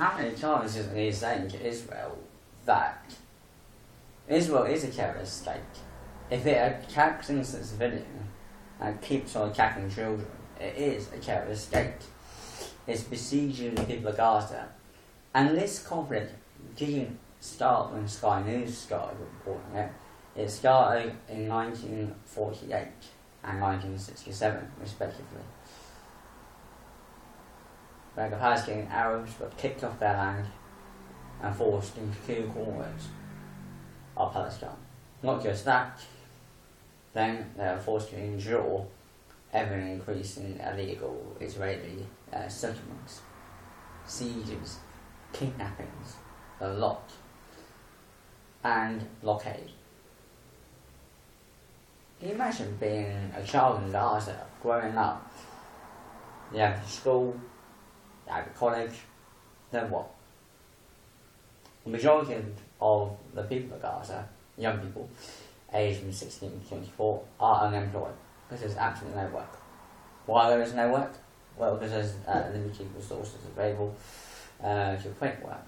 how many times is he saying to Israel that Israel is a terrorist state? If it attacks innocent civilians and keeps on attacking children, it is a terrorist state. It's besieging the people of Gaza. And this conflict didn't start when Sky News started reporting it. It started in 1948 and 1967, respectively, where the Palestinian Arabs were kicked off their land and forced into 2 corners of Palestine. Not just that, then they were forced to endure ever-increasing illegal Israeli settlements, sieges, kidnappings, a lot, and blockade. Can you imagine being a child in Gaza, growing up? You have the school, you have the college, then what? The majority of the people of Gaza, young people, aged from 16 to 24, are unemployed because there's absolutely no work. Why there is no work? Well, because there's limited resources available to create work.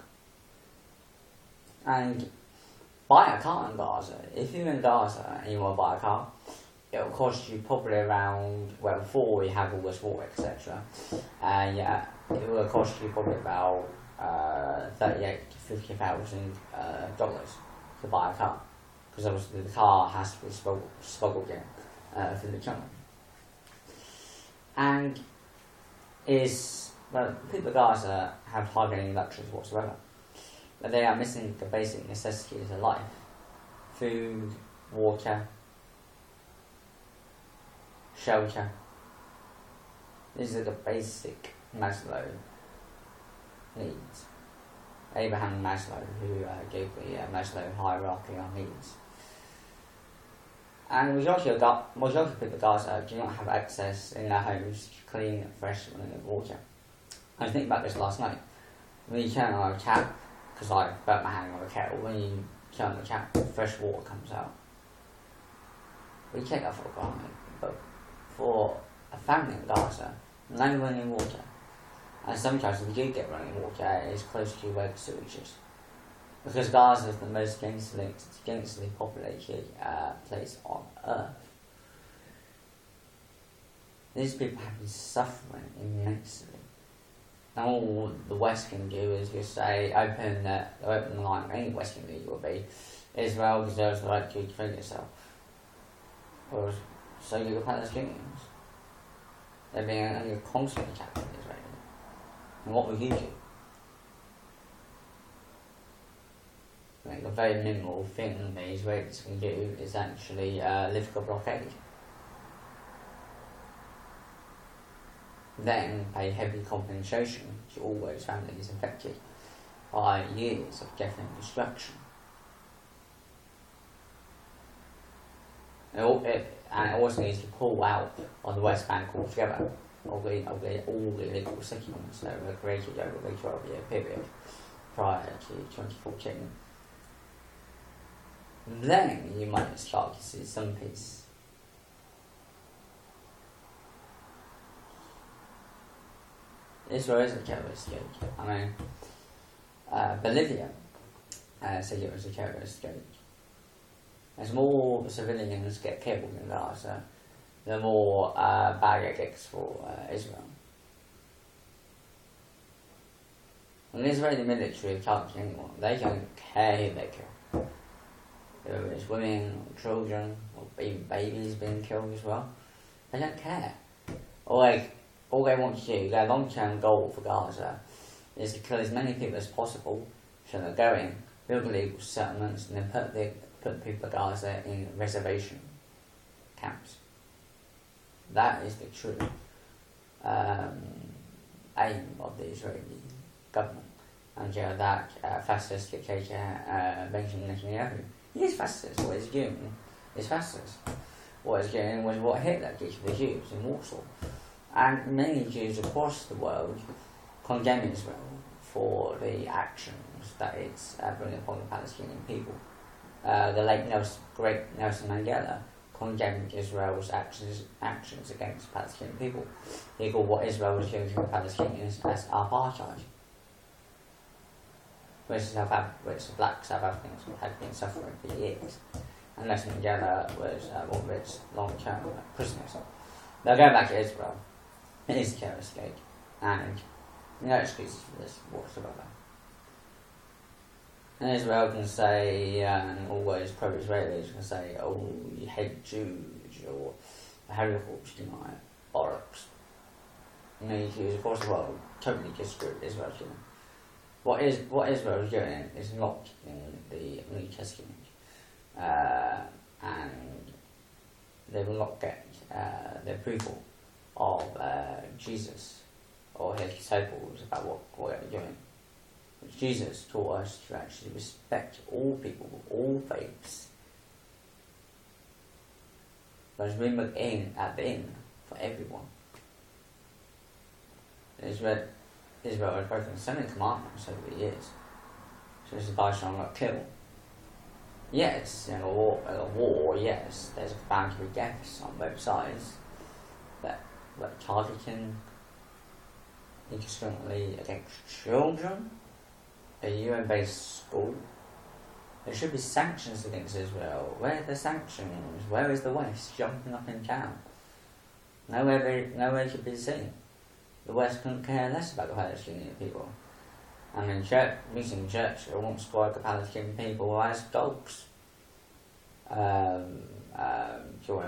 And buy a car in Gaza. If you're in Gaza and you want to buy a car, it will cost you probably around, well, before we have all this war, etc. Yeah, it will cost you probably about $38,000 to $50,000 to buy a car, because obviously the car has to be smuggled in through the tunnel. And people of Gaza have hardly any luxuries whatsoever. But they are missing the basic necessities of life: food, water, shelter. These are the basic Maslow needs. Abraham Maslow, who gave the Maslow hierarchy of needs. And the majority of people in Gaza do not have access in their homes to clean, fresh running water. I was thinking about this last night. When you turn on a tap, because I burnt my hand on a kettle, when you turn on the tap, fresh water comes out. We take that for granted, but for a family in Gaza, no running water. And sometimes if you do get running water, it's close to where the sewage is. Because Gaza is the most densely populated place on earth. These people have been suffering immensely. And all the West can do is just say, open the line, any Western leader will be, Israel deserves the right to defend itself. Or so do the Palestinians. They're being under constant attack from Israel. And what would you do? I think the very minimal thing the Israelis can do is actually lift the blockade. Then pay heavy compensation to all those families affected by years of death and destruction. And it also needs to pull out on the West Bank altogether, all the illegal settlements that were created over the 12-year period prior to 2014. Then you might start to see some peace. Israel is a terrorist state. I mean, Bolivia said it was a terrorist state. As more civilians get killed in Gaza, the more bad it gets for Israel. And the Israeli military can't kill anyone. They don't care who they kill. Whether it's women, or children, or even babies being killed as well. They don't care. All they want to do, their long-term goal for Gaza, is to kill as many people as possible, so they'll go in, build illegal settlements, and then put the people of Gaza in reservation camps. That is the true aim of the Israeli government. And that fascist dictator Benjamin Netanyahu, he is fascist. What he's doing is fascist. What he's doing was what Hitler did to the Jews in Warsaw. And many Jews across the world condemn Israel for the actions that it's bringing upon the Palestinian people. The late great Nelson Mandela condemned Israel's actions against Palestinian people. He called what Israel was doing to the Palestinians as apartheid. which the black South Africans had been suffering for years, and Nelson Mandela was one of its long-term prisoners. They're going back to Israel. It is a terrorist state, and no excuses for this whatsoever. And Israel can say, and always pro-Israelis can say, oh, you hate Jews, or the Holocaust, you know, bollocks. You know, you Jews across the world totally disagree with Israel's doing. What Israel is doing is not in the New Testament, and they will not get the approval of Jesus or his disciples about what they're doing. But Jesus taught us to actually respect all people, all faiths. There's room at the inn for everyone. Israel has broken so many commandments over the years. So it's thou shalt not kill. Yes, in a war, yes, there's bound to be deaths on both sides, but targeting indiscriminately against children, a UN-based school, there should be sanctions against Israel. Where are the sanctions? Where is the West jumping up and down? Nowhere to be seen. The West couldn't care less about the Palestinian people. I mean, meeting Churchill once described the Palestinian people as dogs. During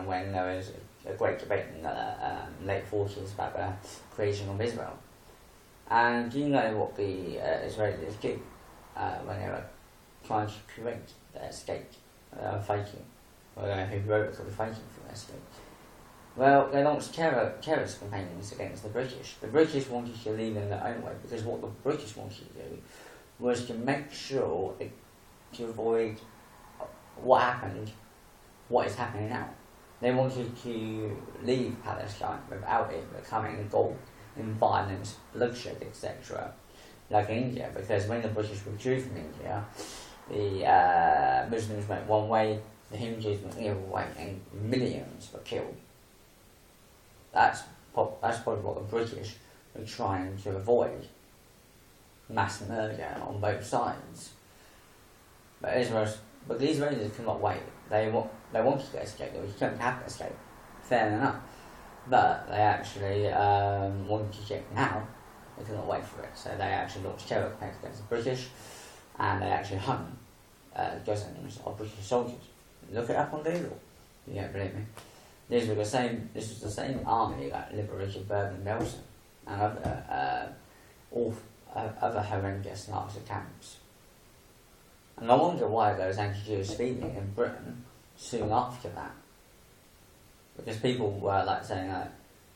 when there was a great debate in the late 40s about the creation of Israel. And do you know what the Israelis did when they were trying to create their state? They were fighting, or they were heroically fighting for their state. Well, they launched terrorist campaigns against the British. The British wanted to lead in their own way, because what the British wanted to do was to make sure to avoid what is happening now. They wanted to leave Palestine without it becoming involved in violence, bloodshed, etc., like India, because when the British withdrew from India, the Muslims went one way, the Hindus went the other way, and millions were killed. That's probably what the British were trying to avoid. Mass murder on both sides. But the Israelis cannot wait. They wanted to escape, they couldn't have to escape. Fair enough. But they actually wanted to escape now. They couldn't wait for it. So they actually launched terror campaigns against the British, and they actually hung dozens of British soldiers. Look it up on Google. You don't believe me. This was the same army that liberated Bergen-Belsen and other horrendous Nazi camps. And I wonder why there was anti-Jewish feeling in Britain soon after that. Because people were like saying,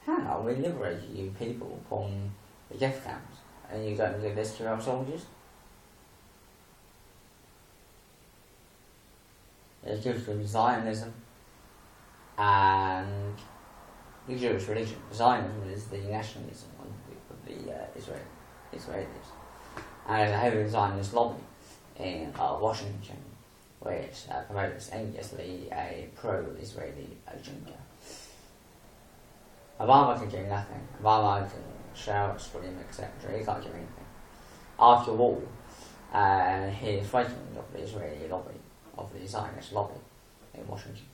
how we liberated you people from the death camps, and you don't do this to our soldiers? It's just from Zionism and the Jewish religion. Zionism is the nationalism of the Israelis. And there's a heavy Zionist lobby in Washington, which promotes endlessly a pro-Israeli agenda. Obama can do nothing. Obama can shout, scream, etc. He can't do anything. After all, he is frightened of the Israeli lobby, of the Zionist lobby in Washington.